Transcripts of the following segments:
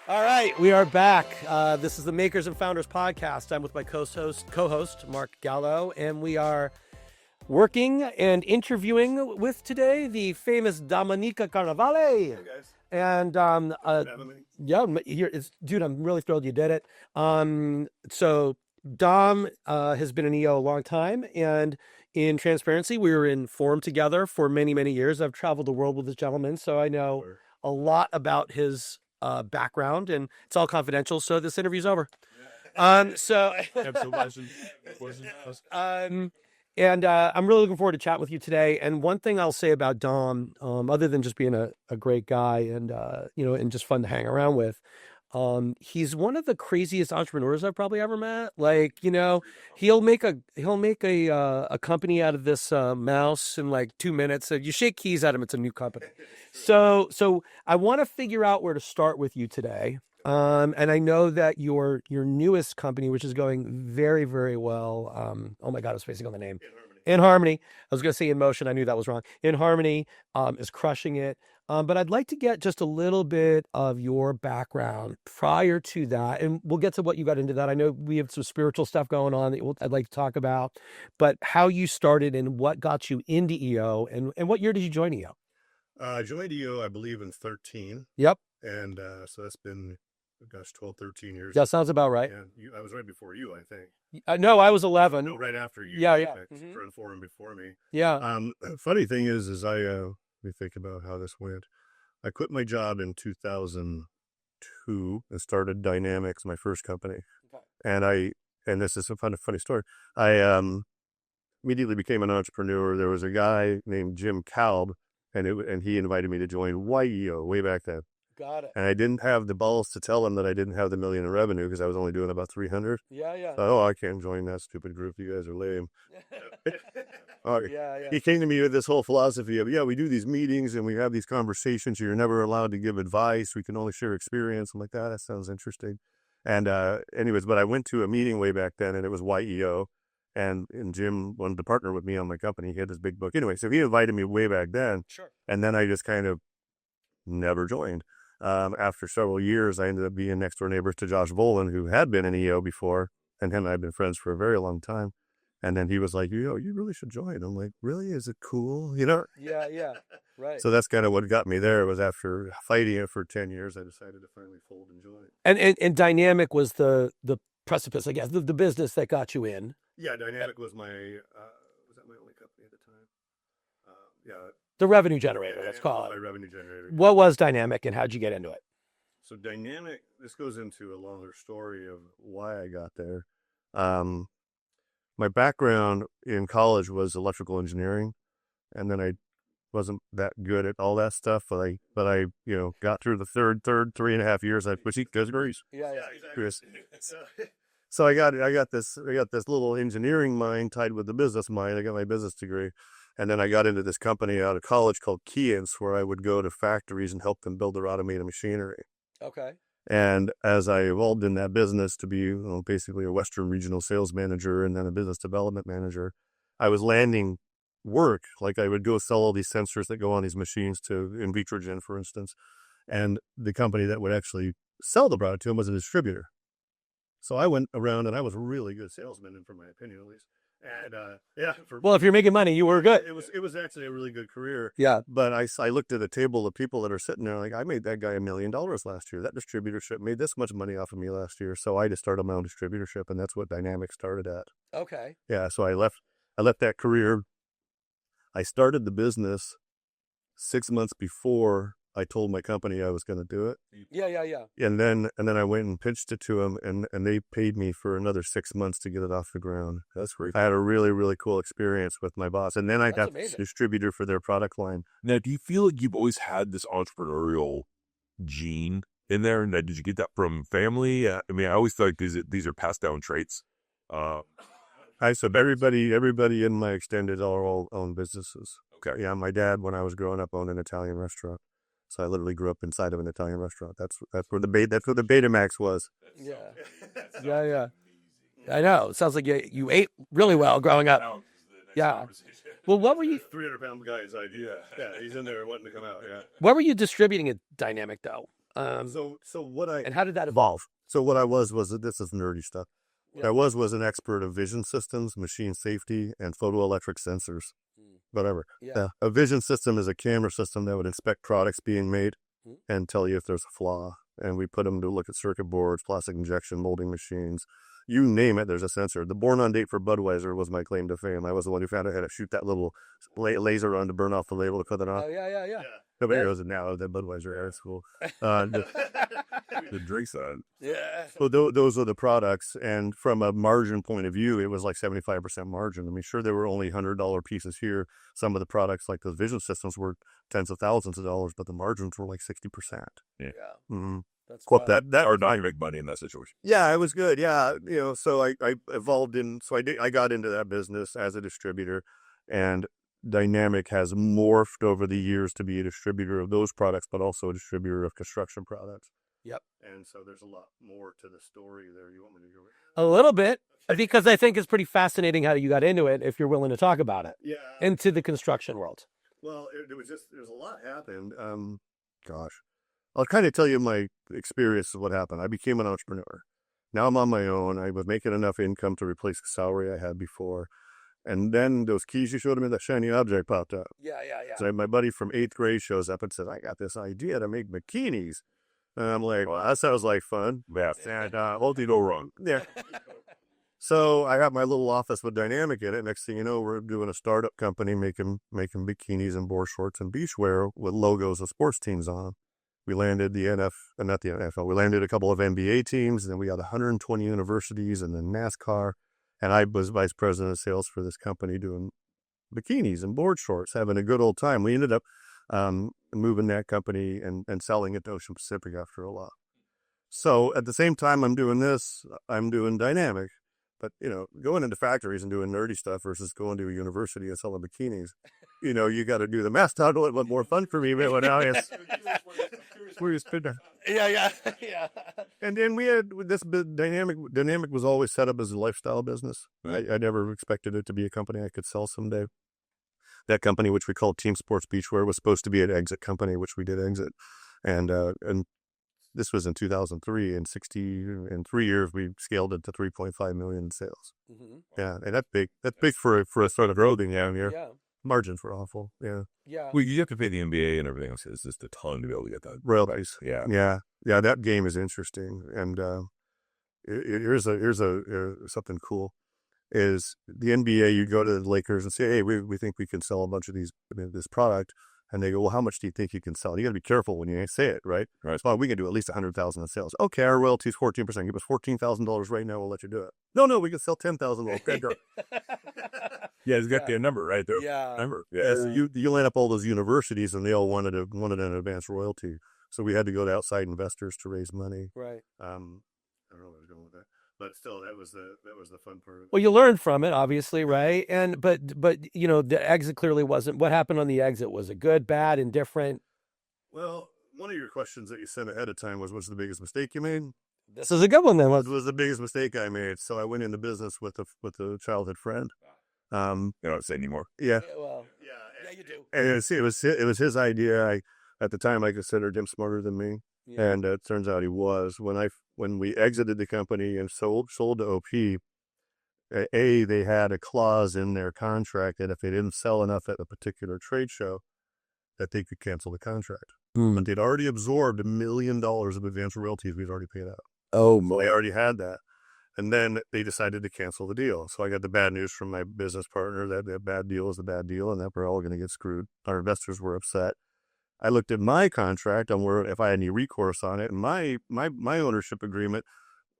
All right, we are back. This is the Makers and Founders podcast. I'm with my co-host Mark Gallo, and we are working and interviewing with today the famous Dominica Carnevale. Hey guys. And yeah, dude, I'm really thrilled you did it. So Dom has been an EO a long time, and in transparency, we were in Forum together for many, many years. I've traveled the world with this gentleman, so I know a lot about his background, and it's all confidential. So this interview's over. So and I'm really looking forward to chat with you today. And one thing I'll say about Dom, other than just being a great guy and and just fun to hang around with, he's one of the craziest entrepreneurs I've probably ever met. Like, he'll make a company out of this mouse in like 2 minutes. So you shake keys at him, it's a new company. So I want to figure out where to start with you today. And I know that your newest company, which is going very, very well. Oh my God, I was spacing on the name. In Harmony. I was going to say In Motion. I knew that was wrong. In Harmony is crushing it. But I'd like to get just a little bit of your background prior to that. And we'll get to what you got into that. I know we have some spiritual stuff going on that I'd like to talk about. But how you started and what got you into EO, and what year did you join EO? I joined EO, I believe, in 13. Yep. And so that's been, 12, 13 years. Yeah, sounds about right. And I was right before you, I think. No, I was 11. No, right after you. Yeah. For the Forum before me. Yeah. Funny thing is let me think about how this went. I quit my job in 2002 and started Dynamics, my first company. Okay. And this is a funny story. I immediately became an entrepreneur. There was a guy named Jim Kalb, and he invited me to join YEO way back then. Got it. And I didn't have the balls to tell him that I didn't have the $1 million in revenue because I was only doing about 300. Yeah. So, I can't join that stupid group. You guys are lame. Yeah. He came to me with this whole philosophy of, we do these meetings and we have these conversations. You're never allowed to give advice. We can only share experience. I'm like, that sounds interesting. And anyways, but I went to a meeting way back then, and it was YEO. And Jim wanted to partner with me on my company. He had this big book. Anyway, so he invited me way back then. Sure. And then I just kind of never joined. After several years, I ended up being next door neighbors to Josh Volan, who had been in EO before, and him and I had been friends for a very long time. And then he was like, you really should join. I'm like, really? Is it cool? Yeah. Right. So that's kind of what got me there. It was after fighting it for 10 years, I decided to finally fold and join. And Dynamic was the precipice, I guess, the business that got you in. Yeah, Dynamic was my only company at the time? The revenue generator, let's call it. My revenue generator. What was Dynamic, and how'd you get into it? So Dynamic, this goes into a longer story of why I got there. My background in college was electrical engineering, and then I wasn't that good at all that stuff. But I got through the third 3.5 years. Which he does degrees. Yeah, exactly. So I got this little engineering mind tied with the business mind. I got my business degree. And then I got into this company out of college called Keyence, where I would go to factories and help them build their automated machinery. Okay. And as I evolved in that business to be basically a Western regional sales manager and then a business development manager, I was landing work. Like I would go sell all these sensors that go on these machines to Invitrogen, for instance. And the company that would actually sell the product to them was a distributor. So I went around and I was a really good salesman, in my opinion, at least. And well, if you're making money, you were good. It was actually a really good career. Yeah. But I looked at the table of people that are sitting there like, I made that guy $1 million last year. That distributorship made this much money off of me last year. So I just started my own distributorship, and that's what Dynamic started at. Okay. Yeah. So I left that career. I started the business 6 months before I told my company I was going to do it. Yeah. And then I went and pitched it to them, and they paid me for another 6 months to get it off the ground. That's great. I had a really, really cool experience with my boss. And then I got a distributor for their product line. Now, do you feel like you've always had this entrepreneurial gene in there? And did you get that from family? I mean, I always feel like these are passed down traits. Everybody in my extended all own businesses. Okay. Yeah, my dad, when I was growing up, owned an Italian restaurant. So I literally grew up inside of an Italian restaurant. That's where the Betamax was. Yeah. I know. It sounds like you ate really well growing up. Yeah. Well, what were you? 300-pound guy's idea. Yeah, he's in there wanting to come out. Yeah. What were you distributing at Dynamic though? So what I And how did that evolve? so what I was this is nerdy stuff. What Yeah. I was an expert of vision systems, machine safety, and photoelectric sensors. Whatever. Yeah. A vision system is a camera system that would inspect products being made and tell you if there's a flaw. And we put them to look at circuit boards, plastic injection molding machines. You name it, there's a sensor. The born on date for Budweiser was my claim to fame. I was the one who found out how to shoot that little laser on to burn off the label to cut it off. Oh, yeah. Nobody knows it now. The Budweiser era school. The drink side. Yeah. So those are the products, and from a margin point of view, it was like 75% margin. I mean, sure, there were only $100 pieces here. Some of the products, like those vision systems, were tens of thousands of dollars, but the margins were like 60%. Yeah. Mm-hmm. That's Quote wild. that. Or not even make money in that situation. Yeah, it was good. Yeah, so I evolved in. So I got into that business as a distributor, and Dynamic has morphed over the years to be a distributor of those products, but also a distributor of construction products. Yep. And so there's a lot more to the story there. You want me to go? A little bit, because I think it's pretty fascinating how you got into it, if you're willing to talk about it, Yeah. into the construction world. Well, there's a lot happened. Gosh, I'll kind of tell you my experience of what happened. I became an entrepreneur. Now I'm on my own. I was making enough income to replace the salary I had before. And then those keys you showed me, that shiny object popped up. Yeah. So my buddy from 8th grade shows up and says, I got this idea to make bikinis. And I'm like, well, that sounds like fun. Yeah. And Whole thing go wrong. yeah. So I got my little office with Dynamic in it. Next thing you know, we're doing a startup company making bikinis and board shorts and beachwear with logos of sports teams on them. We landed not the NFL. We landed a couple of NBA teams, and then we got 120 universities, and then NASCAR. And I was vice president of sales for this company doing bikinis and board shorts, having a good old time. We ended up moving that company and selling it to Ocean Pacific after a while. So at the same time I'm doing this, I'm doing Dynamic. But, going into factories and doing nerdy stuff versus going to a university and selling bikinis, you got to do the math. Not a little bit more fun for me, but now it's we're just been there. Yeah. And then we had this Dynamic. Dynamic was always set up as a lifestyle business. I never expected it to be a company I could sell someday. That company, which we called Team Sports Beachwear, was supposed to be an exit company, which we did exit. And this was in 2003. In 3 years, we scaled it to 3.5 million in sales. Mm-hmm. Yeah, and that's big. That's big for a sort of growing down here. Yeah. Margins were awful. Yeah. Well, you have to pay the NBA and everything else. It's just a ton to be able to get that. Royalties. Yeah. Yeah. That game is interesting. And here's something cool. Is the NBA, you go to the Lakers and say, hey, we think we can sell a bunch of this product. And they go, well, how much do you think you can sell? You got to be careful when you say it, right? Right. So we can do at least 100,000 in sales. Okay, our royalty is 14%. Give us $14,000 right now. We'll let you do it. No, we can sell $10,000. Yeah, it's got the number right there. Yeah. Number. Yeah. So you line up all those universities, and they all wanted an advanced royalty. So we had to go to outside investors to raise money. Right. I don't know where I was going with that. But still, that was the fun part of it. Well, you learned from it, obviously, right? And but the exit clearly wasn't. What happened on the exit? Was it good, bad, indifferent? Well, one of your questions that you sent ahead of time was, what's the biggest mistake you made? This is a good one then. What was the biggest mistake I made? So I went into business with a childhood friend. You don't say anymore. Yeah. Well, yeah, you do. And it was his idea. At the time, I considered him smarter than me. Yeah. And it turns out he was. When we exited the company and sold to OP, they had a clause in their contract that if they didn't sell enough at a particular trade show, that they could cancel the contract. But they'd already absorbed $1 million of advance royalties we'd already paid out. Oh, so they already had that. And then they decided to cancel the deal. So I got the bad news from my business partner that the bad deal is the bad deal and that we're all going to get screwed. Our investors were upset. I looked at my contract on where if I had any recourse on it, and my ownership agreement,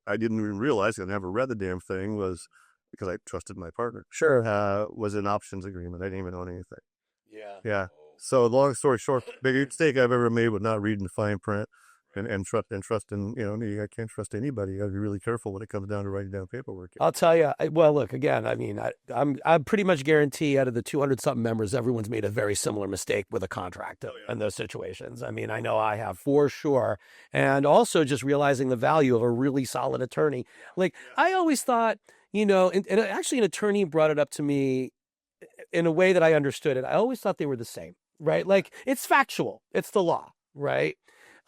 I didn't even realize, I never read the damn thing, was because I trusted my partner. Sure. Was an options agreement. I didn't even own anything. Yeah. So long story short, biggest mistake I've ever made was not reading the fine print and trusting, I can't trust anybody. You got to be really careful when it comes down to writing down paperwork. I'll tell you. Well, look, again, I mean, I pretty much guarantee out of the 200 something members, everyone's made a very similar mistake with a contract in those situations. I mean, I know I have for sure. And also just realizing the value of a really solid attorney. Like I always thought, and actually an attorney brought it up to me in a way that I understood it. I always thought they were the same, right? Like it's factual. It's the law, right?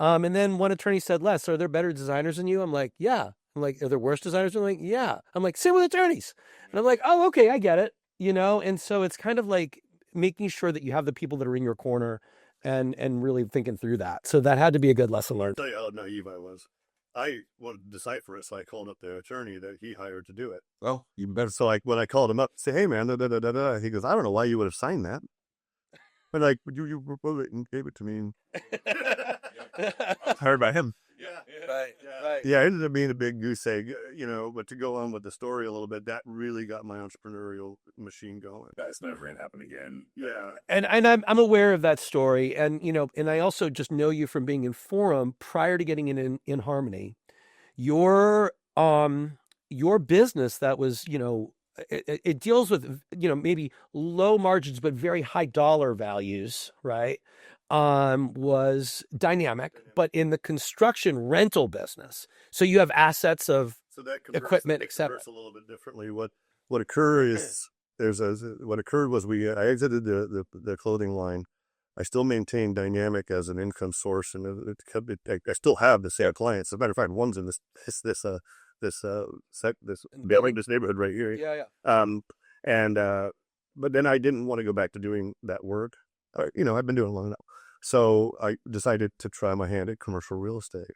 And then one attorney said, Les, are there better designers than you? I'm like, yeah. I'm like, are there worse designers? I'm like, yeah. I'm like, same with attorneys. And I'm like, oh, okay, I get it. And so it's kind of like making sure that you have the people that are in your corner and really thinking through that. So that had to be a good lesson learned. I'll tell you how naive I was. I wanted to decipher it, so I called up the attorney that he hired to do it. Well, you better. So when I called him up, say, hey man, he goes, I don't know why you would have signed that. But like, you wrote it and gave it to me. Hired by him. Right. Yeah, it ended up being a big goose egg, but to go on with the story a little bit, that really got my entrepreneurial machine going. That's never going to happen again. Yeah. And I'm aware of that story. And, and I also just know you from being in Forum prior to getting in Harmony. Your business that was, it deals with, maybe low margins, but very high dollar values, right? Was dynamic, but in the construction rental business. So you have assets of equipment, etc. A little bit differently. What occurred is what occurred was I exited the clothing line. I still maintained Dynamic as an income source, and I still have the same clients. As a matter of fact, one's in this neighborhood right here. Yeah. But then I didn't want to go back to doing that work. I've been doing it long enough. So I decided to try my hand at commercial real estate.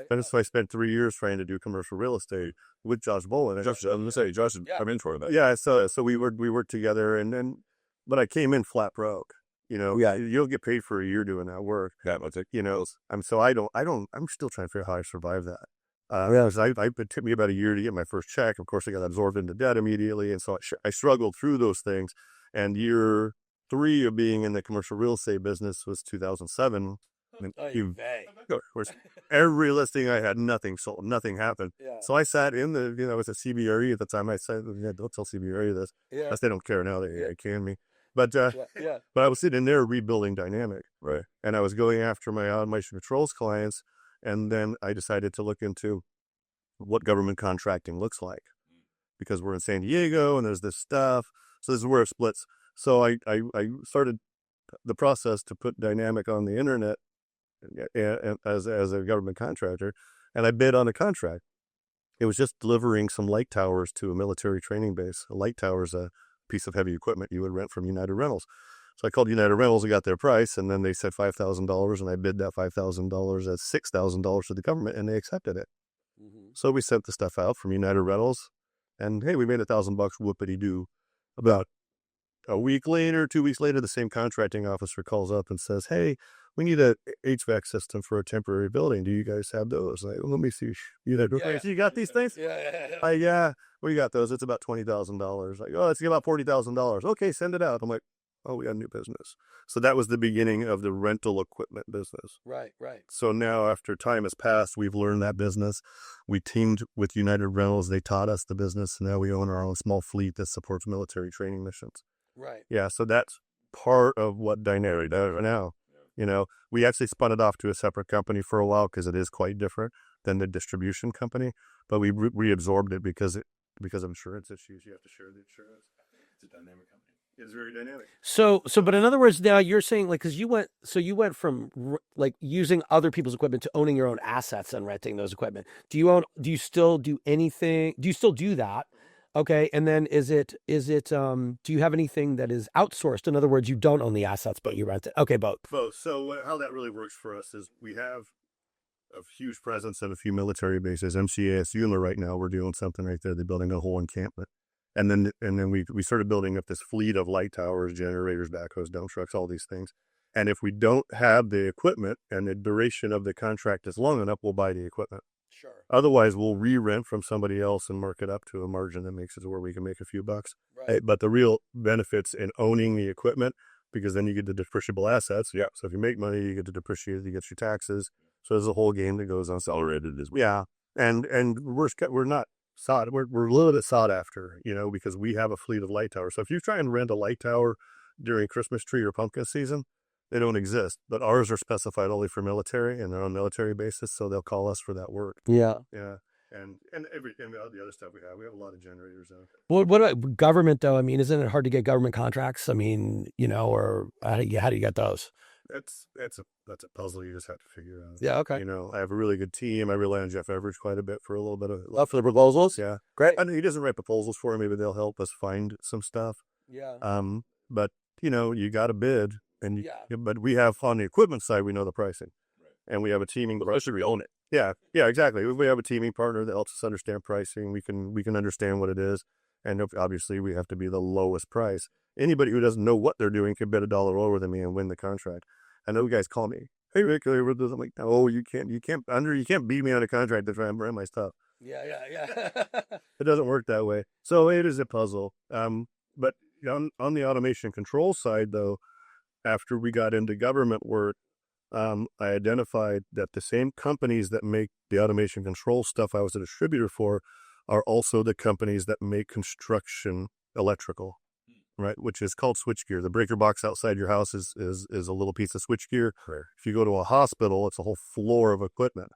And so I spent 3 years trying to do commercial real estate with Josh Bolin. Josh, I'm gonna say, Josh, I'm in for that. Yeah, so we worked together, but I came in flat broke. You'll get paid for a year doing that work. Yeah, that's it. I'm still trying to figure out how I survive that. It took me about a year to get my first check. Of course, I got absorbed into debt immediately, and so I struggled through those things. And year 3 of being in the commercial real estate business was 2007. Of course, every listing I had, nothing sold, nothing happened. Yeah. So I sat in I was at CBRE at the time. I said, don't tell CBRE this. Yeah. They don't care now. They can me. But but I was sitting there rebuilding Dynamic. Right. And I was going after my automation controls clients. And then I decided to look into what government contracting looks like, because we're in San Diego and there's this stuff. So this is where it splits. So I started the process to put Dynamic on the internet as a government contractor, and I bid on a contract. It was just delivering some light towers to a military training base. A light tower is a piece of heavy equipment you would rent from United Rentals. So I called United Rentals and got their price, and then they said $5,000, and I bid that $5,000 as $6,000 to the government, and they accepted it. Mm-hmm. So we sent the stuff out from United Rentals, and hey, we made $1,000, whoopity-doo. About a week later, 2 weeks later, the same contracting officer calls up and says, hey, we need a HVAC system for a temporary building. Do you guys have those? Like, let me see. You got these things? Yeah. Yeah, we got those. It's about $20,000. Like, let's get about $40,000. Okay, send it out. I'm like, we got a new business. So that was the beginning of the rental equipment business. Right. So now, after time has passed, we've learned that business. We teamed with United Rentals. They taught us the business. And now we own our own small fleet that supports military training missions. Right. Yeah, so that's part of what Dynamic does now. We actually spun it off to a separate company for a while because it is quite different than the distribution company. But we reabsorbed it because of insurance issues. You have to share the insurance. It's a dynamic company. It's very dynamic. So, but in other words, now you're saying because you went from like using other people's equipment to owning your own assets and renting those equipment. Do you still do anything? Do you still do that? Okay. And then is it, do you have anything that is outsourced? In other words, you don't own the assets, but you rent it. Okay. Both. So how that really works for us is we have a huge presence at a few military bases. MCAS Yuma right now, we're doing something right there. They're building a whole encampment. And then we started building up this fleet of light towers, generators, backhoes, dump trucks, all these things. And if we don't have the equipment and the duration of the contract is long enough, we'll buy the equipment. Sure. Otherwise, we'll re-rent from somebody else and mark it up to a margin that makes it to where we can make a few bucks. Right. But the real benefits in owning the equipment, because then you get the depreciable assets. Yeah. So if you make money, you get to depreciate it, you get your taxes. So there's a whole game that goes on. Accelerated as well. Yeah. And we're not sought. We're a little bit sought after, because we have a fleet of light towers. So if you try and rent a light tower during Christmas tree or pumpkin season, they don't exist. But ours are specified only for military, and they're on military basis, so they'll call us for that work. Yeah. Yeah. And all the other stuff we have a lot of generators out. Well, what about government though? I mean, isn't it hard to get government contracts? I mean, or how do you get those? that's a puzzle you just have to figure out. Yeah. Okay. You know, I have a really good team. I rely on Jeff Everett quite a bit for a little bit of Love for the proposals. yeah. Great. I know he doesn't write proposals for me, but they'll help us find some stuff. Yeah. But you know, you got to bid, and Yeah. but we have on the equipment side, we know the pricing, and we have a teaming. Especially we own it. Yeah, exactly. We have a teaming partner that helps us understand pricing. We can understand what it is, and obviously we have to be the lowest price. Anybody who doesn't know what they're doing can bid $1 lower than me and win the contract. I know guys call me, "Hey Rick, I'm like, no, you can't beat me on a contract to try and brand my stuff. Yeah. It doesn't work that way. So it is a puzzle. But on the automation control side, though, after we got into government work, I identified that the same companies that make the automation control stuff I was a distributor for are also the companies that make construction electrical, right? Which is called switchgear. The breaker box outside your house is a little piece of switchgear. Right. If you go to a hospital, it's a whole floor of equipment.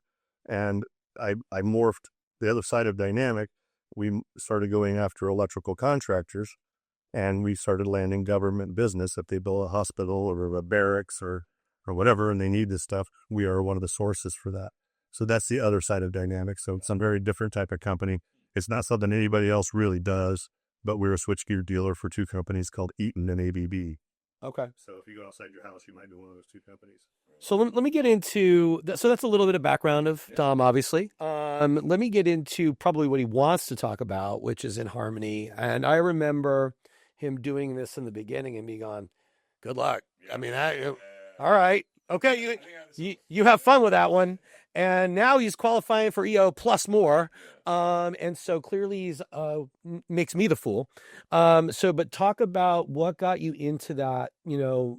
And I morphed the other side of Dynamic. We started going after electrical contractors, and we started landing government business. If they build a hospital or a barracks or whatever, and they need this stuff, we are one of the sources for that. So that's the other side of Dynamic. So it's a very different type of company. It's not something anybody else really does, but we're a switchgear dealer for two companies called Eaton and ABB. Okay. So if you go outside your house, you might be one of those two companies. So let me get into so that's a little bit of background of Dom, obviously. Let me get into probably what he wants to talk about, which is in harmony. And I remember him doing this in the beginning and me going, "Good luck." I mean, all right, okay, you have fun with that one. And now he's qualifying for EO plus more. And so clearly he's makes me the fool. But talk about what got you into that,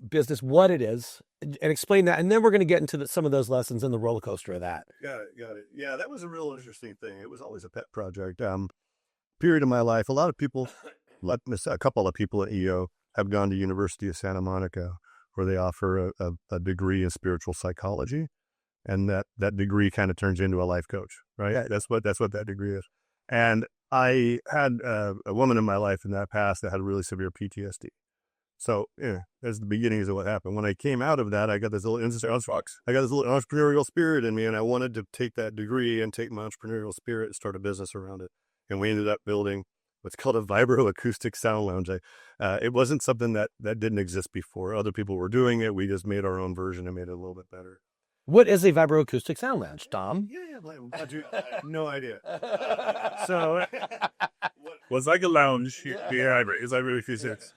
business, what it is, and explain that. And then we're going to get into some of those lessons and the roller coaster of that. Got it. Yeah, that was a real interesting thing. It was always a pet project. Period of my life. A lot of people, a couple of people at EO have gone to University of Santa Monica, where they offer a degree in spiritual psychology. And that degree kind of turns into a life coach, right? Yeah. That's what that degree is. And I had a woman in my life in that past that had really severe PTSD. So that's the beginnings of what happened. When I came out of that, I got this little entrepreneurial spirit in me, and I wanted to take that degree and take my entrepreneurial spirit and start a business around it. And we ended up building what's called a vibroacoustic sound lounge. It wasn't something that didn't exist before. Other people were doing it. We just made our own version and made it a little bit better. What is a vibroacoustic sound lounge, Dom? No idea. So, was like a lounge. It's like really physics.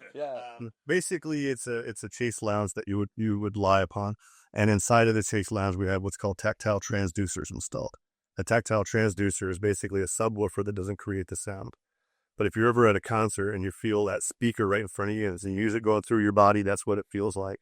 Basically, it's a chase lounge that you would lie upon, and inside of the chase lounge, we have what's called tactile transducers installed. A tactile transducer is basically a subwoofer that doesn't create the sound. But if you're ever at a concert and you feel that speaker right in front of you and you use it going through your body, that's what it feels like.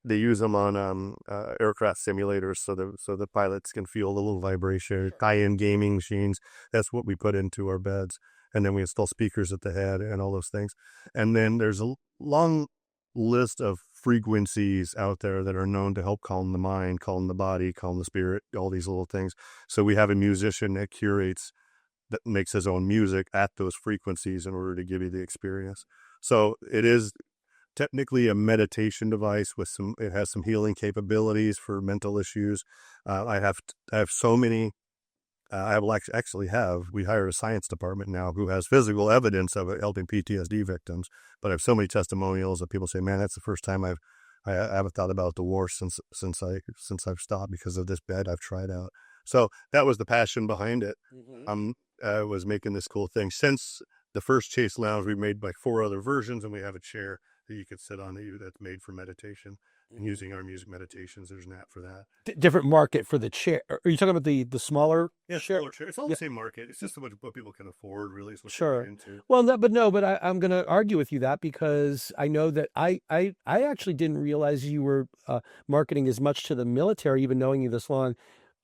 They use them on aircraft simulators so the pilots can feel the little vibration. High-end gaming machines, that's what we put into our beds. And then we install speakers at the head and all those things. And then there's a long list of frequencies out there that are known to help calm the mind, calm the body, calm the spirit, all these little things. So we have a musician that makes his own music at those frequencies in order to give you the experience. So it is technically a meditation device it has some healing capabilities for mental issues. I have so many. We hired a science department now who has physical evidence of it helping PTSD victims. But I have so many testimonials that people say, "Man, that's the first time I haven't thought about divorce since I've stopped because of this bed I've tried out." So that was the passion behind it. Mm-hmm. I was making this cool thing. Since the first Chase Lounge, we made like 4 other versions, and we have a chair that you could sit on that's made for meditation. And using our music meditations, there's an app for that. Different market for the chair. Are you talking about the smaller chair? Smaller chair. It's all the same market. It's just what people can afford, really. Is what sure. Into. Well, but I'm going to argue with you that because I know that I actually didn't realize you were marketing as much to the military, even knowing you this long.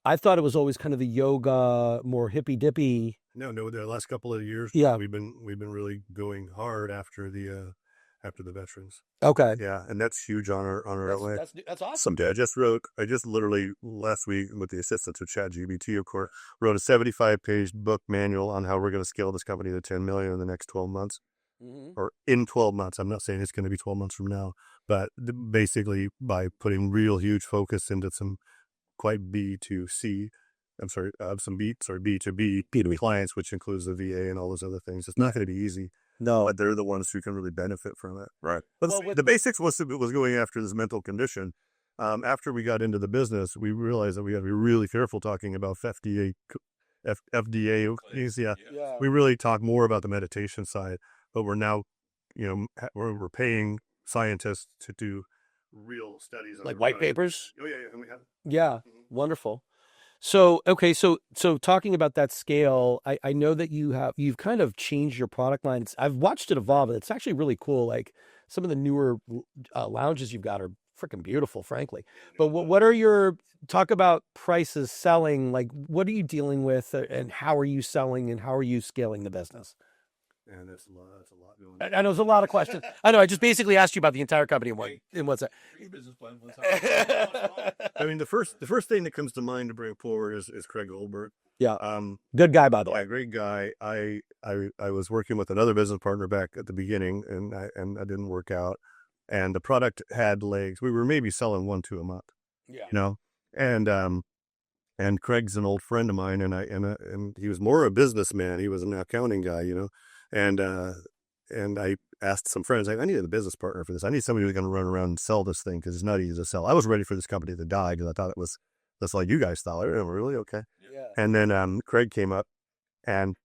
I thought it was always kind of the yoga, more hippy dippy. No. The last couple of years, we've been really going hard after the veterans. Okay. Yeah, and that's huge on our way. That's awesome. I just literally last week with the assistance of ChatGPT, of course, wrote a 75-page book manual on how we're going to scale this company to 10 million in the next 12 months. Mm-hmm. Or in 12 months. I'm not saying it's going to be 12 months from now, But basically, by putting real huge focus into some quite B2C, some B2B clients, which includes the VA and all those other things, it's not going to be easy. No. But they're the ones who can really benefit from it. Right. But Well, the basics was going after this mental condition. After we got into the business, we realized that we had to be really careful talking about FDA. Yeah. We really talk more about the meditation side, but we're now, we're paying scientists to do real studies on like our white product. papers. Oh yeah, and we have. Yeah, wonderful. So, okay, so talking about that scale, I know that you've kind of changed your product line. I've watched it evolve, and it's actually really cool. Like some of the newer lounges you've got are freaking beautiful, frankly. But what are your talk about prices, selling? Like, what are you dealing with, and how are you selling, and how are you scaling the business? And that's a lot going on. I know there's a lot of questions. I know. I just basically asked you about the entire company in what's that? Business plan. I mean, the first thing that comes to mind to bring forward is Craig Goldberg. Yeah. Good guy, by the way. Yeah, great guy. I was working with another business partner back at the beginning, and I didn't work out. And the product had legs. We were maybe selling 1-2 a month. Yeah. And Craig's an old friend of mine, and he was more a businessman. He was an accounting guy, and I asked some friends, I needed a business partner for this. I need somebody who's going to run around and sell this thing because it's not easy to sell. I was ready for this company to die because I thought that's like you guys thought. Really? Okay. Yeah. And then Craig came up, and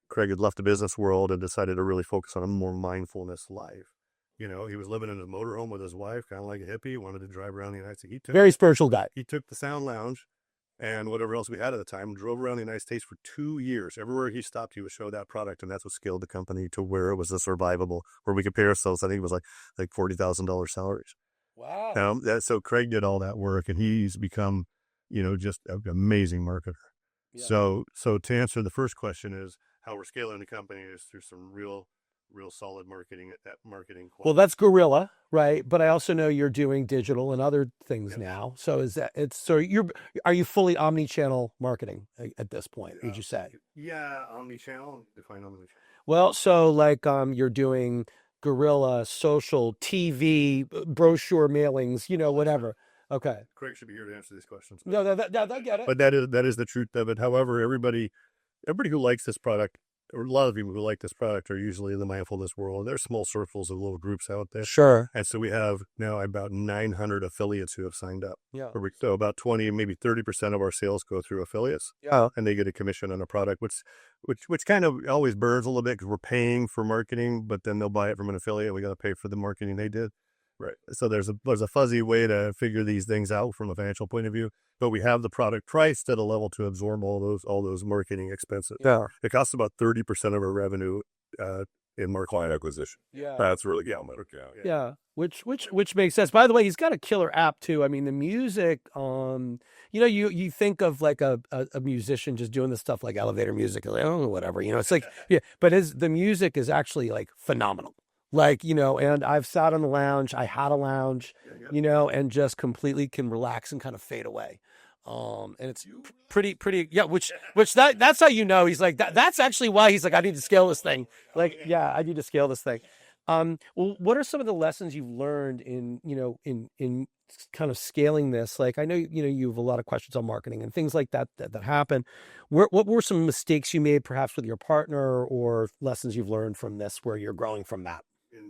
Craig had left the business world and decided to really focus on a more mindfulness life. He was living in a motorhome with his wife, kind of like a hippie, wanted to drive around the United States. Very spiritual guy. He took the Sound Lounge and whatever else we had at the time, drove around the United States for 2 years. Everywhere he stopped, he would show that product, and that's what scaled the company to where it was a survivable, where we could pay ourselves. I think it was like $40,000 salaries. Wow. So Craig did all that work, and he's become, just an amazing marketer. Yeah. So to answer the first question is how we're scaling the company is through some real solid marketing at that marketing quality. Well, that's Gorilla, right? But I also know you're doing digital and other things now. So are you fully omni-channel marketing at this point, would you say? Yeah, omni-channel. Define omni-channel. Well, so like you're doing Gorilla, social, TV, brochure mailings, whatever. Okay. Craig should be here to answer these questions. No, they get it. But that is the truth of it. However, everybody who likes this product, or a lot of people who like this product, are usually in the mindfulness world. There's small circles of little groups out there. Sure. And so we have now about 900 affiliates who have signed up. Yeah. So about 20, maybe 30% of our sales go through affiliates. Yeah. And they get a commission on a product, which kind of always burns a little bit because we're paying for marketing, but then they'll buy it from an affiliate. We got to pay for the marketing they did. Right. So there's a fuzzy way to figure these things out from a financial point of view, but we have the product priced at a level to absorb all those marketing expenses. Yeah. It costs about 30% of our revenue in marketing. Client acquisition. Yeah. That's really Yeah. Which makes sense. By the way, he's got a killer app too. I mean, the music, you think of like a musician just doing this stuff like elevator music, like, oh, whatever, it's like, yeah, but the music is actually like phenomenal. Like, and I've sat on the lounge, I had a lounge, and just completely can relax and kind of fade away. And it's pretty, yeah, which that's how he's like, that's actually why he's like, I need to scale this thing. Like, yeah, I need to scale this thing. Well, what are some of the lessons you've learned in kind of scaling this? Like, I know, you have a lot of questions on marketing and things like that happen. What were some mistakes you made perhaps with your partner, or lessons you've learned from this where you're growing from that?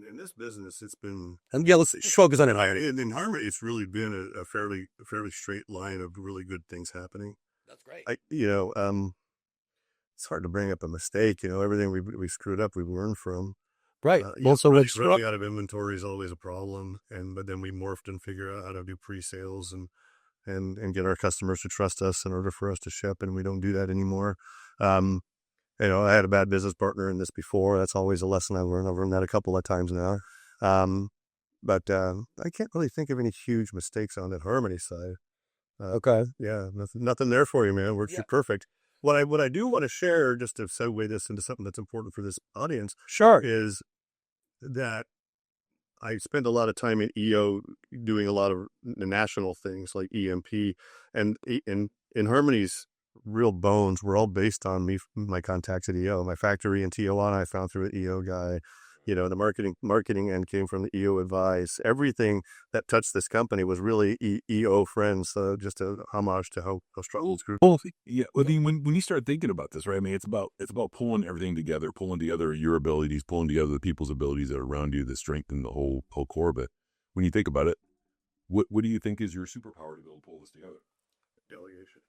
In this business, it's been, and yeah, let's focus on it. In Harmony, it's really been a fairly straight line of really good things happening. That's great. It's hard to bring up a mistake. Everything we screwed up, we've learned from. Right. Running out of inventory is always a problem, but then we morphed and figured out how to do pre-sales and get our customers to trust us in order for us to ship, and we don't do that anymore. I had a bad business partner in this before. That's always a lesson I've learned. I've learned that a couple of times now. But I can't really think of any huge mistakes on that Harmony side. Okay. Yeah, nothing there for you, man. We're perfect. What I do want to share, just to segue this into something that's important for this audience, sure, is that I spend a lot of time in EO doing a lot of national things like EMP, and in Harmony's real bones were all based on my contacts at EO. My factory in Tijuana I found through an EO guy. You know, the marketing end came from the EO advice. Everything that touched this company was really EO friends. So just a homage to how strong this group. Well, yeah. I mean, when you start thinking about this, right? I mean, it's about pulling everything together, pulling together your abilities, pulling together the people's abilities that are around you that strengthen the whole core of it. When you think about it, what do you think is your superpower to be able to pull this together? Delegation.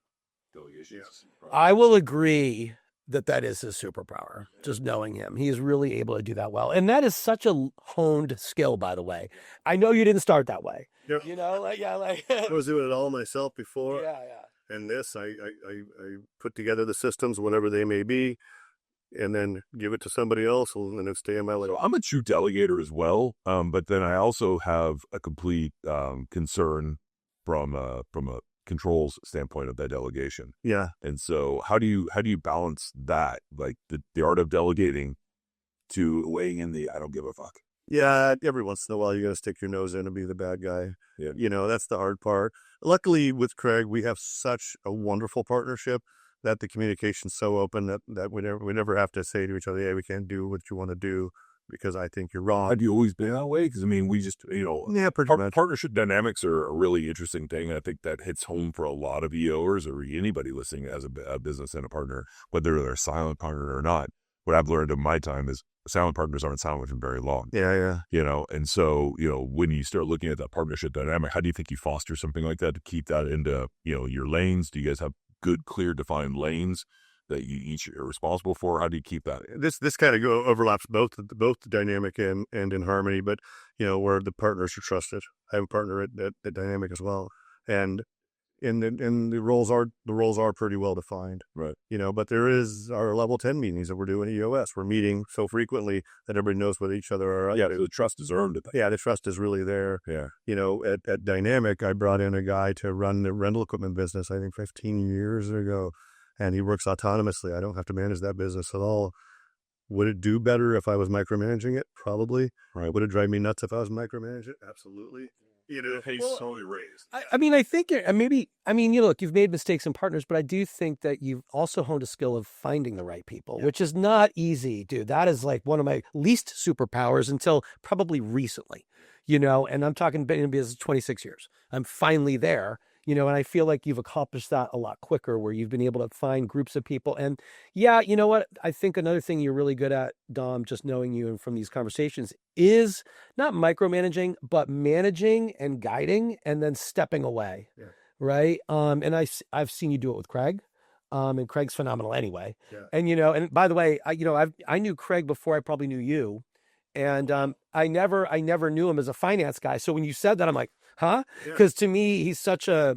Yeah. I will agree that is his superpower, just knowing him. He is really able to do that well. And that is such a honed skill, by the way. I know you didn't start that way. Yep. You know, I was doing it all myself before. Yeah. And this, I put together the systems, whatever they may be, and then give it to somebody else, and then stay in my lane. So I'm a true delegator as well, but then I also have a complete concern from a controls standpoint of that delegation. Yeah. And so how do you balance that, like the art of delegating to weighing in the I don't give a fuck? Yeah, every once in a while you got to stick your nose in and be the bad guy. Yeah. You know, that's the hard part. Luckily with Craig, we have such a wonderful partnership that the communication's so open that we never have to say to each other, "Yeah, we can't do what you want to do because I think you're wrong." Have you always been that way? Because I mean, we just Yeah, pretty much. Partnership dynamics are a really interesting thing. I think that hits home for a lot of EOers or anybody listening as a business and a partner, whether they're a silent partner or not. What I've learned in my time is silent partners aren't silent for very long. Yeah. And so, when you start looking at that partnership dynamic, how do you think you foster something like that to keep that into, your lanes? Do you guys have good, clear, defined lanes that you each are responsible for? How do you keep that? This kind of overlaps both the dynamic and in harmony, but where the partners are trusted. I have a partner at dynamic as well, and the roles are pretty well defined, right? But there is our level 10 meetings that we're doing at EOS. We're meeting so frequently that everybody knows what each other are. Yeah, the trust is earned. Yeah, the trust is really there. Yeah. At Dynamic, I brought in a guy to run the rental equipment business, I think 15 years ago, and he works autonomously. I don't have to manage that business at all. Would it do better if I was micromanaging it? Probably. Right. Would it drive me nuts if I was micromanaging it? Absolutely. He's totally raised. I mean, I think look, you've made mistakes in partners, but I do think that you've also honed a skill of finding the right people, which is not easy, dude. That is like one of my least superpowers until probably recently, and I'm talking been in business 26 years. I'm finally there, and I feel like you've accomplished that a lot quicker where you've been able to find groups of people. And yeah, you know what? I think another thing you're really good at, Dom, just knowing you and from these conversations is not micromanaging, but managing and guiding and then stepping away. Yeah. Right. And I've seen you do it with Craig. And Craig's phenomenal anyway. Yeah. And, and by the way, I knew Craig before I probably knew you. And I never knew him as a finance guy. So when you said that, I'm like, huh? Because to me, he's such a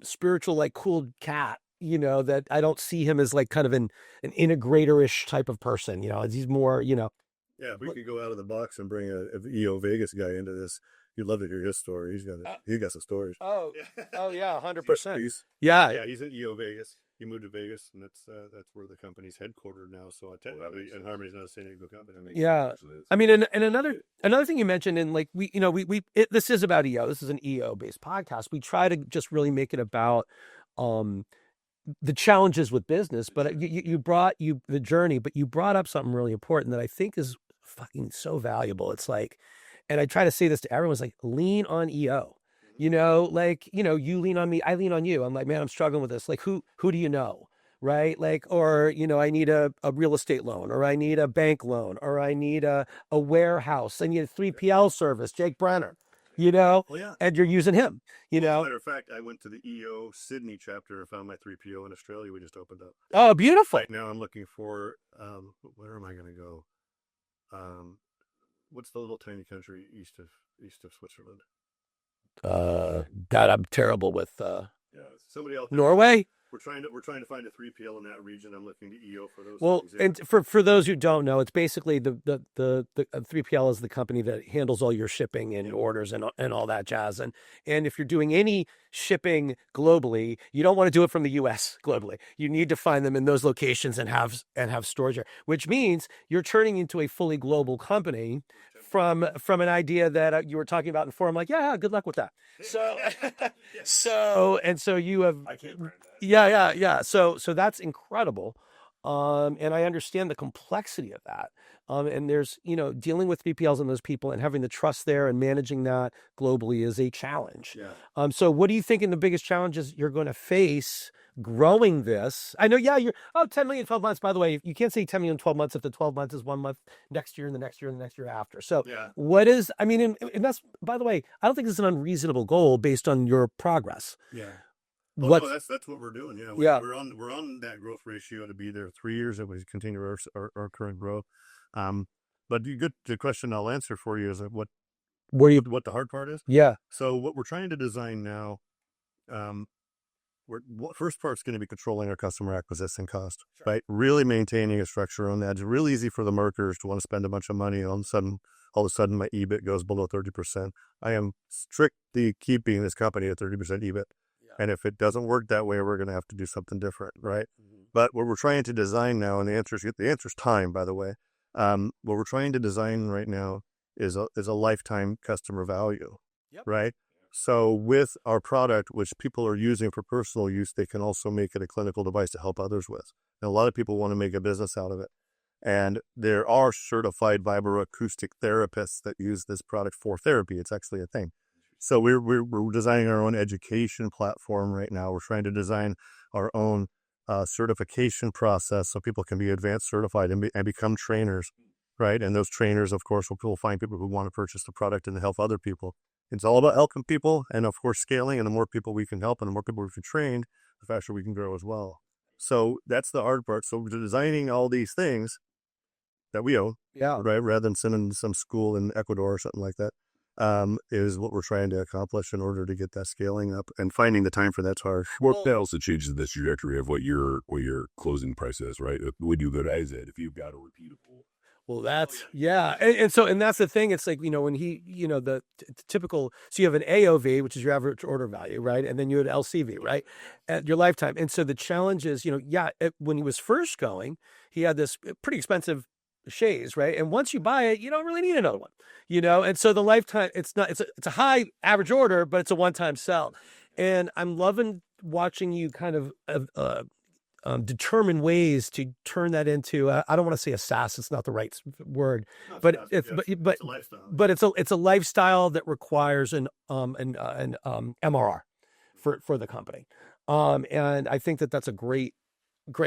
spiritual, like cool cat, that I don't see him as like kind of an integrator-ish type of person. He's more, Yeah, if we could go out of the box and bring a EO Vegas guy into this, you'd love to hear his story. He's got some stories. Oh yeah, 100%. Yeah, he's at EO Vegas. He moved to Vegas, and that's where the company's headquartered now. So technically, and Harmony's not a San Diego company. Yeah, I mean, and another thing you mentioned, and like this is about EO. This is an EO based podcast. We try to just really make it about the challenges with business, but you brought the journey, but you brought up something really important that I think is fucking so valuable. It's like, and I try to say this to everyone, it's like, lean on EO. You lean on me, I lean on you. I'm like, man, I'm struggling with this. Like, who do you know? Right? Like, or, I need a real estate loan, or I need a bank loan, or I need a warehouse. I need a 3PL service, Jake Brenner, Well, yeah. And you're using him, As a matter of fact, I went to the EO Sydney chapter and found my 3PO in Australia. We just opened up. Oh, beautiful. Right now I'm looking for, where am I going to go? What's the little tiny country east of Switzerland? God, I'm terrible with somebody else. Norway. We're trying to find a 3PL in that region. I'm looking to EO for those. Well, and for those who don't know, it's basically the 3PL is the company that handles all your shipping and orders and all that jazz. And if you're doing any shipping globally, you don't want to do it from the US globally. You need to find them in those locations and have storage there, which means you're turning into a fully global company from an idea that you were talking about in forum. Like, yeah, good luck with that. So, so you have, I can't brand that. Yeah. So that's incredible. And I understand the complexity of that. And there's, dealing with 3PLs and those people and having the trust there and managing that globally is a challenge. Yeah. So what do you think are the biggest challenges you're going to face growing this? I know, yeah, 10 million, 12 months. By the way, you can't say 10 million, 12 months if the 12 months is 1 month next year and the next year and the next year after. So Yeah. what is, I mean, and that's, by the way, I don't think it's an unreasonable goal based on your progress. Yeah. What? No, that's what we're doing. Yeah. Yeah. We're on that growth ratio to be there 3 years if we continue our current growth. But the question I'll answer for you is what the hard part is. Yeah. So what we're trying to design now, first part's going to be controlling our customer acquisition cost, right? Really maintaining a structure on that. It's really easy for the marketers to want to spend a bunch of money, and all of a sudden my EBIT goes below 30%. I am strictly keeping this company at 30% EBIT. And if it doesn't work that way, we're going to have to do something different, right? Mm-hmm. But what we're trying to design now, and the answer's time, by the way. What we're trying to design right now is a lifetime customer value, right? So with our product, which people are using for personal use, they can also make it a clinical device to help others with. And a lot of people want to make a business out of it. And there are certified vibroacoustic therapists that use this product for therapy. It's actually a thing. So we're designing our own education platform right now. We're trying to design our own certification process so people can be advanced certified and become trainers, right? And those trainers, of course, will find people who want to purchase the product and help other people. It's all about helping people and, of course, scaling. And the more people we can help and the more people we can train, the faster we can grow as well. So that's the hard part. So we're designing all these things that we own, right? Rather than sending some school in Ecuador or something like that. Is what we're trying to accomplish in order to get that scaling up, and finding the time for that's hard. That also changes the trajectory of what your closing price is, right? When you go to exit, if you've got a repeatable. Well, that's, and that's the thing. It's like, when the typical, so you have an AOV, which is your average order value, right? And then you had LCV, right? At your lifetime. And so the challenge is, when he was first going, he had this pretty expensive chaise, right? And once you buy it, you don't really need another one, and so the lifetime, it's a high average order, but it's a one-time sell. And I'm loving watching you kind of determine ways to turn that into I don't want to say a SaaS, it's not the right word, but it's a lifestyle. But it's a lifestyle that requires an MRR for the company. And I think that's a great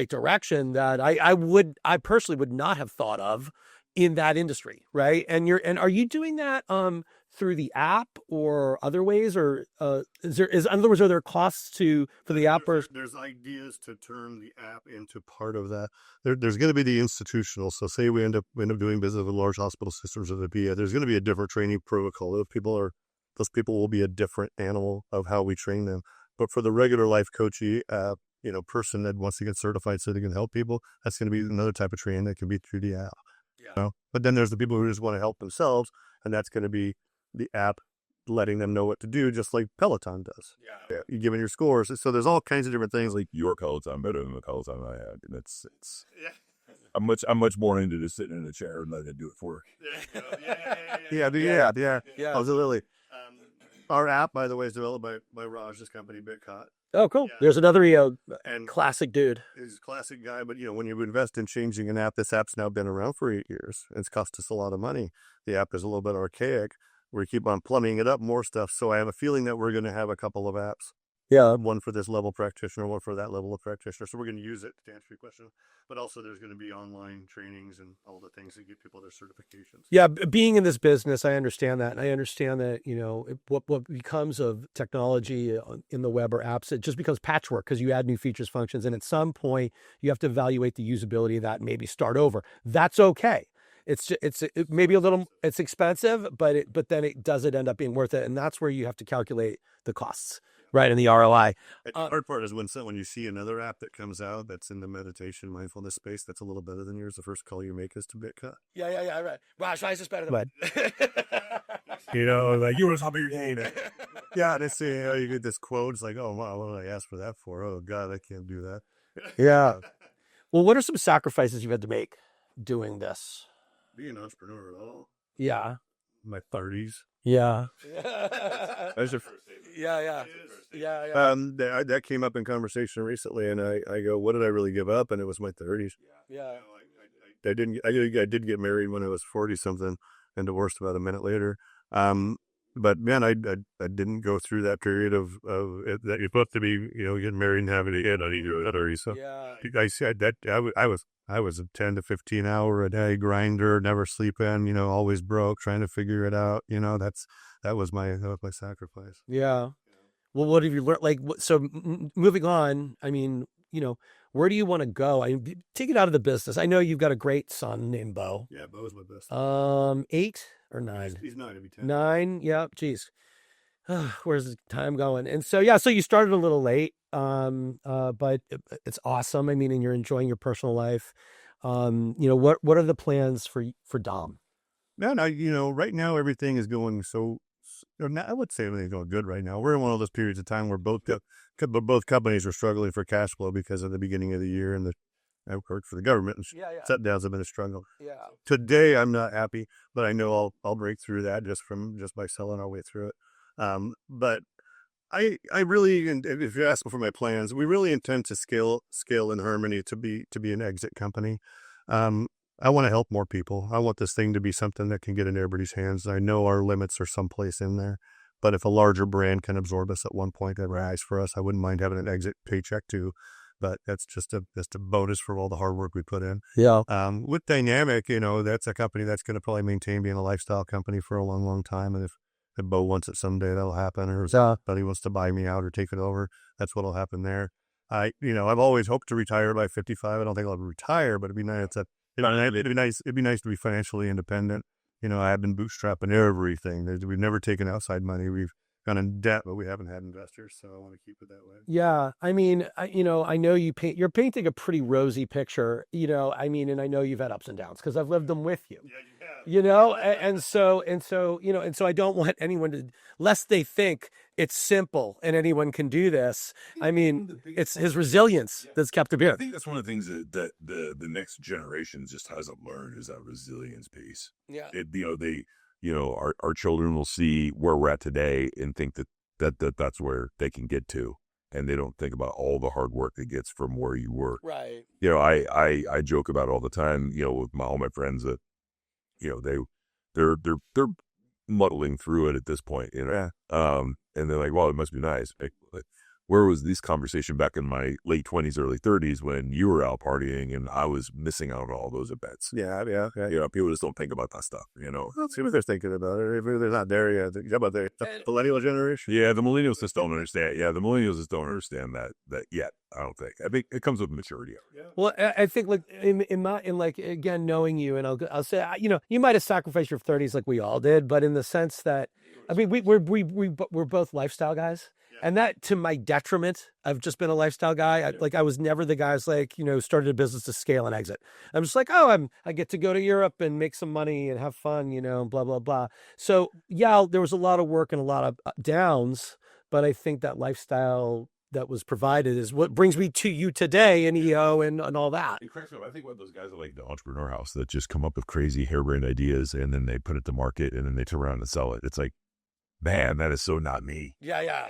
direction that I personally would not have thought of in that industry, right? And are you doing that through the app or other ways, or in other words, are there costs for the app? There's ideas to turn the app into part of that. There's going to be the institutional. So say we end up doing business with large hospital systems or the VA. There's going to be a different training protocol. Those people will be a different animal of how we train them. But for the regular life coachee, person that wants to get certified so they can help people, that's going to be another type of training that can be through the app. Yeah. But then there's the people who just want to help themselves, and that's going to be the app letting them know what to do, just like Peloton does. Yeah. You give them your scores. So there's all kinds of different things. Like your Peloton better than the Peloton I had. And it's I'm much more into just sitting in a chair and letting it do it for you. Yeah. Absolutely. Our app, by the way, is developed by Raj's company, BitCot. Oh, cool. Yeah. There's another and classic dude. He's a classic guy, but when you invest in changing an app, this app's now been around for 8 years. It's cost us a lot of money. The app is a little bit archaic. We keep on plumbing it up, more stuff. So I have a feeling that we're going to have a couple of apps. Yeah. One for this level practitioner, one for that level of practitioner. So we're going to use it to answer your question. But also there's going to be online trainings and all the things that give people their certifications. Yeah. Being in this business, I understand that. And I understand that, what becomes of technology in the web or apps, it just becomes patchwork because you add new features, functions. And at some point you have to evaluate the usability of that and maybe start over. That's okay. It maybe a little, it's expensive, but then does it end up being worth it? And that's where you have to calculate the costs. Right, and the ROI. The hard part is when you see another app that comes out that's in the meditation mindfulness space that's a little better than yours, the first call you make is to BitCut. Yeah, right. Raj, why is this better than mine? Like you were top of your game. Yeah, they say you get this quote. It's like, oh wow, what did I ask for that for? Oh God, I can't do that. Yeah. Well, what are some sacrifices you've had to make doing this? Being an entrepreneur at all? Yeah. My 30s. Yeah. That's your first statement. Yeah. That came up in conversation recently, and I go, what did I really give up? And it was my 30s. Yeah. did get married when I was 40 something and divorced about a minute later. But man, I didn't go through that period of it, that you're supposed to be, getting married and having a kid on either other. So Yeah. I said that I was a 10 to 15 hour a day grinder, never sleeping, always broke, trying to figure it out. That was my sacrifice. Yeah. Well, what have you learned? Like, so moving on, I mean, where do you want to go? Take it out of the business. I know you've got a great son named Bo. Yeah, Bo's my best. 8 or 9? He's 9, he'll be 10. 9. Yeah. Geez. Where's the time going? And so, yeah, so you started a little late. But it's awesome. I mean, and you're enjoying your personal life. What are the plans for Dom? Man, right now everything is going I would say everything's going good right now. We're in one of those periods of time where both companies were struggling for cash flow because of the beginning of the year, and I worked for the government, and shutdowns have been a struggle. Yeah. Today, I'm not happy, but I know I'll break through that just by selling our way through it. But I really, and if you're asking for my plans, we really intend to scale in Harmony to be an exit company. I want to help more people. I want this thing to be something that can get in everybody's hands. I know our limits are someplace in there, but if a larger brand can absorb us at one point and rise for us, I wouldn't mind having an exit paycheck too. But that's just a bonus for all the hard work we put in. Yeah. With Dynamic, that's a company that's going to probably maintain being a lifestyle company for a long, long time. And if Bo wants it someday, that'll happen. Or if somebody wants to buy me out or take it over, that's what'll happen there. I've always hoped to retire by 55. I don't think I'll ever retire, but it'd be nice. It'd be nice to be financially independent. I have been bootstrapping everything. We've never taken outside money. We've gone in debt, but we haven't had investors. So I want to keep it that way. Yeah. I mean, I know you're painting a pretty rosy picture, I mean, and I know you've had ups and downs because I've lived them with you. Yeah, you have. And so I don't want anyone to, lest they think it's simple and anyone can do this. I mean, it's his resilience that's kept him here. I think that's one of the things that the next generation just hasn't learned is that resilience piece. Yeah. Our children will see where we're at today and think that's where they can get to. And they don't think about all the hard work that gets from where you were. Right. I joke about it all the time, with all my friends that, they're muddling through it at this point, Yeah. And they're like, well, it must be nice. Like, where was this conversation back in my late 20s, early 30s when you were out partying and I was missing out on all those events? Yeah. People just don't think about that stuff, Let's see what they're thinking about it. If they're not there yet. How about the millennial generation? Yeah, the millennials just don't understand. Yeah, the millennials just don't understand that yet. I don't think. I think it comes with maturity. Yeah. Well, I think like again, knowing you, and I'll say, you might have sacrificed your 30s like we all did, but in the sense that, I mean, we're both lifestyle guys. And that, to my detriment, I've just been a lifestyle guy. I was never the guy who's like, started a business to scale and exit. I'm just like, I get to go to Europe and make some money and have fun, blah, blah, blah. So yeah, there was a lot of work and a lot of downs, but I think that lifestyle that was provided is what brings me to you today in EO and all that. I think one of those guys are like the entrepreneur house that just come up with crazy harebrained ideas and then they put it to market and then they turn around and sell it. It's like, man, that is so not me. Yeah.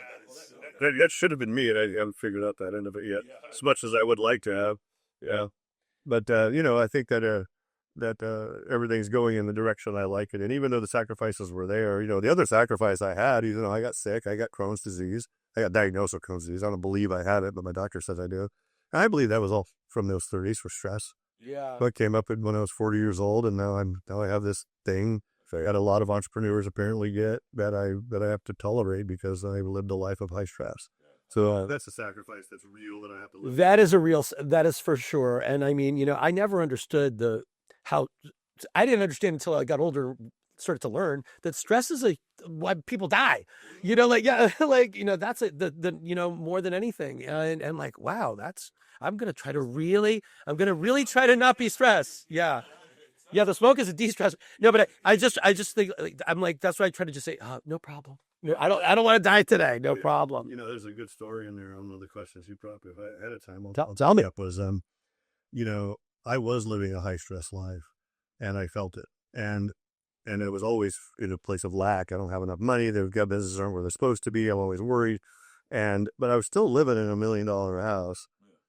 That should have been me, and I haven't figured out that end of it yet, as much as I would like to have. Yeah. But, I think that everything's going in the direction I like it. And even though the sacrifices were there, the other sacrifice I had, I got sick. I got Crohn's disease. I got diagnosed with Crohn's disease. I don't believe I had it, but my doctor says I do. And I believe that was all from those 30s for stress. Yeah. But came up when I was 40 years old, and now I have this thing that a lot of entrepreneurs apparently get that I have to tolerate because I lived a life of high stress. So that's a sacrifice that's real that I have to live. That is for sure. And I mean, I never understood I didn't understand until I got older, started to learn that stress is why people die, that's more than anything. And like, wow, I'm going to really try to not be stressed. Yeah. Yeah, the smoke is a de-stressor. No, but I just think, I'm like, that's why I try to just say, no problem. I don't want to die today. No problem. There's a good story in there on one of the questions you probably ahead of time. Tell me. Was, I was living a high stress life, and I felt it, and it was always in a place of lack. I don't have enough money. The businesses aren't where they're supposed to be. I'm always worried, but I was still living in $1 million house.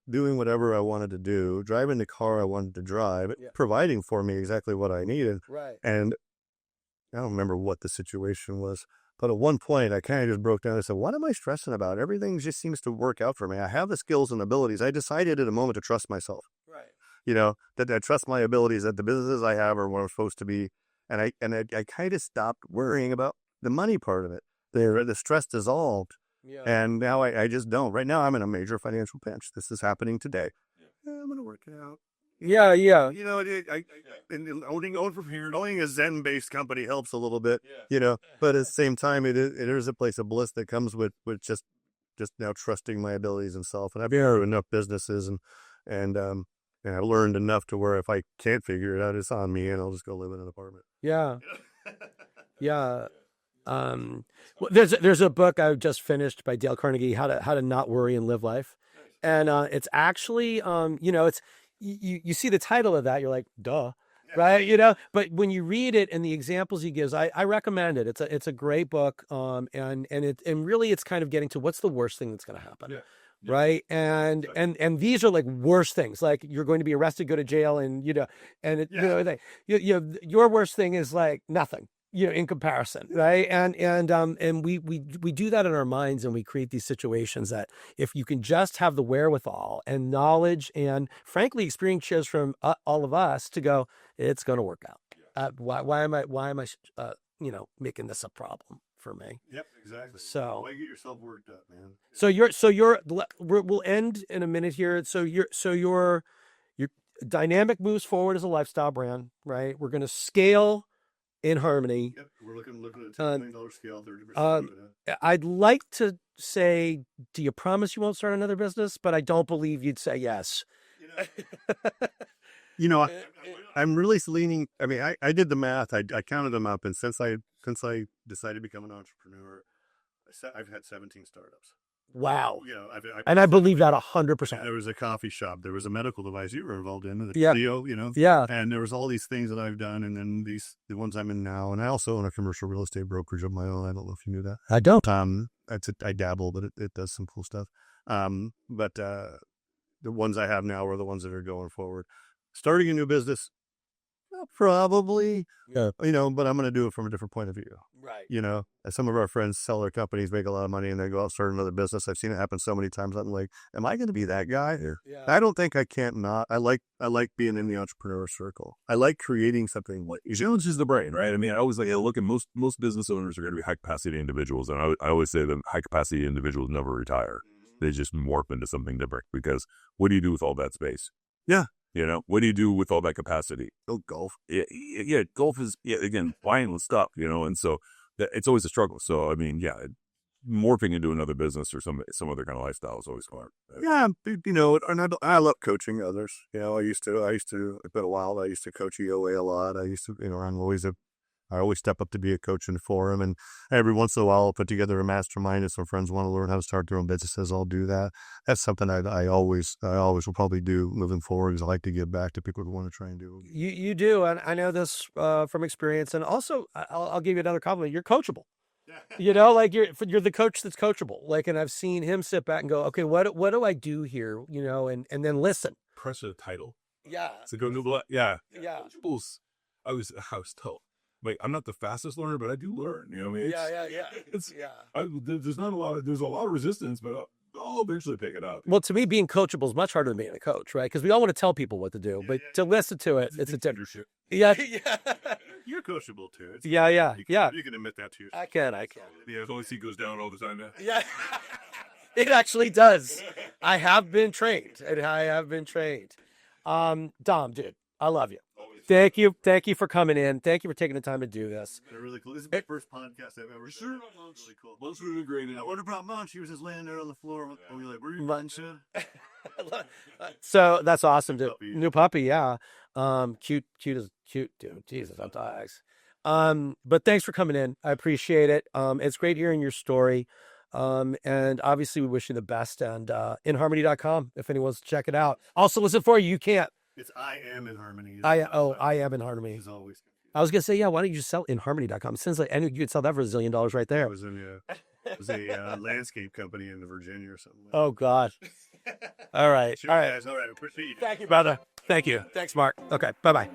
doing whatever I wanted to do, driving the car I wanted to drive, providing for me exactly what I needed. Right. And I don't remember what the situation was, but at one point I kind of just broke down and said, what am I stressing about? Everything just seems to work out for me. I have the skills and abilities. I decided at a moment to trust myself. Right. That I trust my abilities, that the businesses I have are where I'm supposed to be. And I kind of stopped worrying about the money part of it. The stress dissolved. Yeah. And now I just don't. Right now I'm in a major financial pinch. This is happening today. I'm going to work it out. Yeah. And owning from here, owning a Zen-based company helps a little bit, but at the same time, it is a place of bliss that comes with just now trusting my abilities and self. And I've been through enough businesses and I've learned enough to where if I can't figure it out, it's on me and I'll just go live in an apartment. Yeah. Yeah. Well, there's a book I just finished by Dale Carnegie, how to not worry and live life. And it's actually, it's, you see the title of that, you're like, duh, right? But when you read it and the examples he gives, I recommend it. It's a great book. And really it's kind of getting to what's the worst thing that's going to happen. Yeah. Right. And these are like worst things, like you're going to be arrested, go to jail. And, your worst thing is like nothing, in comparison. Right. And we do that in our minds, and we create these situations that if you can just have the wherewithal and knowledge and frankly experience from all of us to go, it's going to work out. Why am I making this a problem for me? Yep, exactly. So why get yourself worked up, man? We'll end in a minute here. So your Dynamic moves forward as a lifestyle brand, right? We're going to scale in Harmony. Yep, we're looking at a $10 million scale, 30%. I'd like to say, do you promise you won't start another business? But I don't believe you'd say yes. I'm really leaning. I mean, I did the math. I counted them up, and since I decided to become an entrepreneur, I've had 17 startups. Wow. I believe that 100%. There was a coffee shop. There was a medical device you were involved in. The Yeah. video, Yeah. And there was all these things that I've done, and then the ones I'm in now. And I also own a commercial real estate brokerage of my own. I don't know if you knew that. I don't. I dabble, but it does some cool stuff. But the ones I have now are the ones that are going forward. Starting a new business, probably. Yeah. But I'm going to do it from a different point of view. Right. Some of our friends sell their companies, make a lot of money, and they go out and start another business. I've seen it happen so many times. I'm like, am I going to be that guy? Yeah. I don't think I can't not. I like being in the entrepreneur circle. I like creating something. Challenge is the brain, right? I mean, I always look at most business owners are going to be high capacity individuals. And I always say that high capacity individuals never retire. They just morph into something different, because what do you do with all that space? Yeah. What do you do with all that capacity? Go golf. Yeah. Golf is, again, violent stuff, and so it's always a struggle. So, I mean, morphing into another business or some other kind of lifestyle is always hard. Yeah. And I love coaching others. I used to, it's been a while. I used to coach EOA a lot. I used to, I always step up to be a coach in the forum, and every once in a while I'll put together a mastermind if some friends want to learn how to start their own businesses. I'll do that. That's something I always will probably do moving forward, because I like to give back to people who want to try and do. You do, and I know this from experience. And also, I'll give you another compliment. You're coachable. Like you're the coach that's coachable. Like, and I've seen him sit back and go, okay, what do I do here? And then listen. Press a title. Yeah. It's a go. Yeah. Yeah. I was told. Like, I'm not the fastest learner, but I do learn. I mean, there's a lot of resistance, but I'll eventually pick it up. Well, to me, being coachable is much harder than being a coach, right? Because we all want to tell people what to do, but to listen to it, it's a different. Yeah. You're coachable too. Yeah. You can admit that to yourself. I can. Yeah, as long as he goes down all the time. Yeah. It actually does. I have been trained. Dom, dude, I love you. Thank you for coming in. Thank you for taking the time to do this. They're really cool. This is my first podcast I've ever done. Really cool. Most were great. I would have brought Munch. He was just laying there on the floor. And we were like, where are you, Munch? So that's awesome, dude. New puppy, yeah. Cute as cute, dude. Jesus, I'm tired. But thanks for coming in. I appreciate it. It's great hearing your story. And obviously we wish you the best. And inharmony.com if anyone wants to check it out. Also, listen for you. You can't. It's I am in harmony. I am in harmony. As always. I was gonna say, why don't you just sell inharmony.com? It sounds like you could sell that for $1 zillion right there. It was a landscape company in Virginia or something. Oh God. All right. Sure, All right. guys. All right. Appreciate you. Thank you, brother. Thank you. Thanks, Mark. Okay. Bye-bye.